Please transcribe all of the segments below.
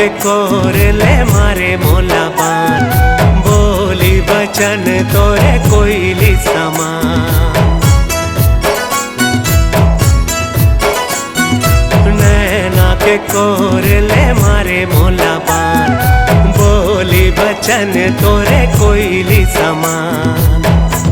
के कोरले मारे मोला बान, बोली बचन तोरे कोयली समान। नैना के कोरले मारे मोला बान, बोली बचन तोरे कोयली समान।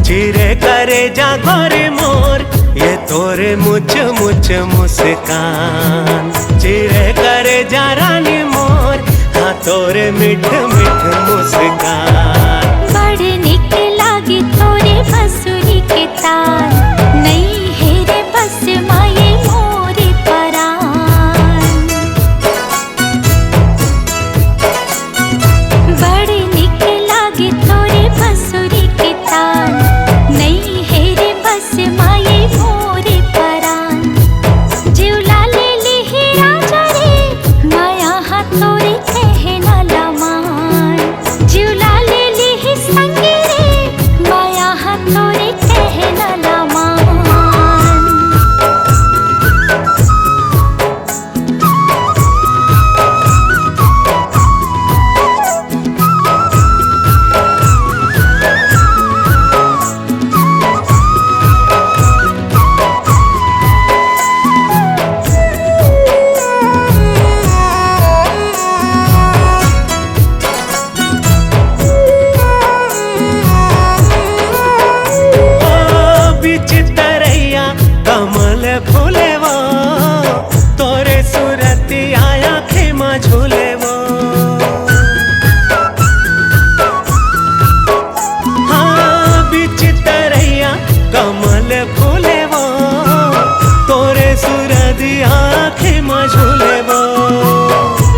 चिरे करे जा गोरे मोर, ये तोरे मुझ मुझ मुस्कान। चिरे करे जा रानी मोर, हाँ तोरे मिठ मिठ मुस्कान। बड़े निक लागे तोरे बंसुरी के तार, नहीं है रे बस माये मोरे परान। बड़े निक लागे तोरे बंसुरी के तार, नहीं है रे बस माये मोरे परान। जिवला ले ली ही राजा रे, माया हाथ तोरे कहना लमान। जिवला ले ली ही संगे रे, माया हाथ तोरे कहना लमान। चितरैया कमल फूले वो, तोरे सूरती आया खेमा झूले वो। हाँ चितरैया कमल फूले वो, तोरे सूरती आया खेमा झूले वो।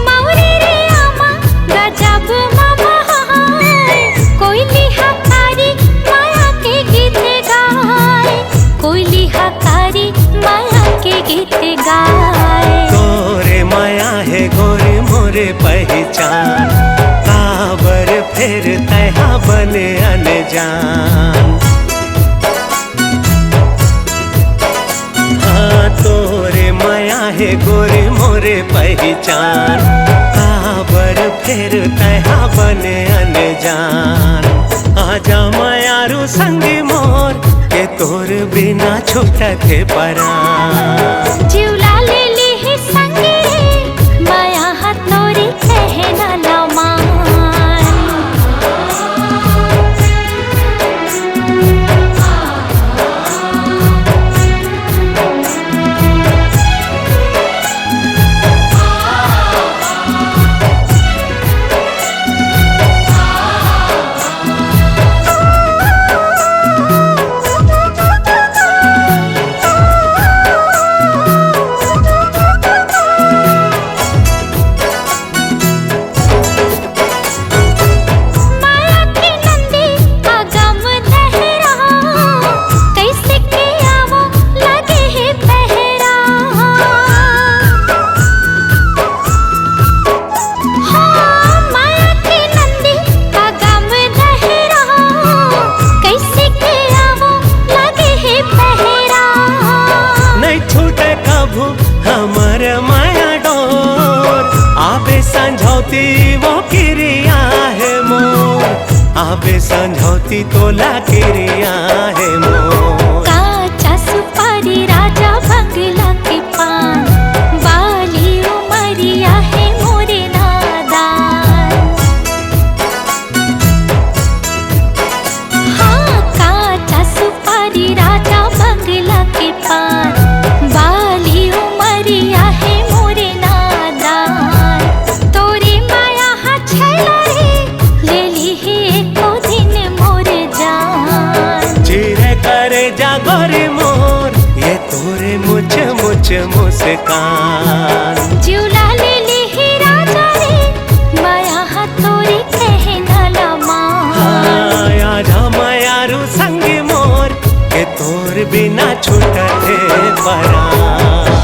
मौरी रे आमा गजब मामा हाय, कोयली हकारी माया के गीत गाए। कोयली हकारी माया के गीत गाए। तोरे माया है गोरे मोरे पहचान, काबर फिर तहा बने अनजान। हाँ तोरे माया है गोरे मोरे पहचान, काबर फिर तहा बने अनजान। आजा मायारू संगी मोर, के तोर बिना छूटा थे परान। जिवला ले ली ही संगे रे, माया हाथ तोरे कहना लमान। हमर माया डोर आबे संझौती वो क्रिया है मोर, आबे संझौती तोला क्रिया है मोर। काचा सुपारी राजा बंगला के पान, बाली उमरिया है मोरे नादान। हाँ काचा सुपारी राजा बंगला के पान, बाली उमरिया है मोरे नादान। तोरी माया हाथ छैला रे, ले ली ही एको दिन मोरे जान। चिरे करे जा गोरे मोर, ये तोरे मुझ मुझ मुस्कान। जिवला ले ली ही राजा रे, माया हाथ तोरे कहना लमान। आजा मायारू संगी मोर, के तोर बिना छूटा थे परान।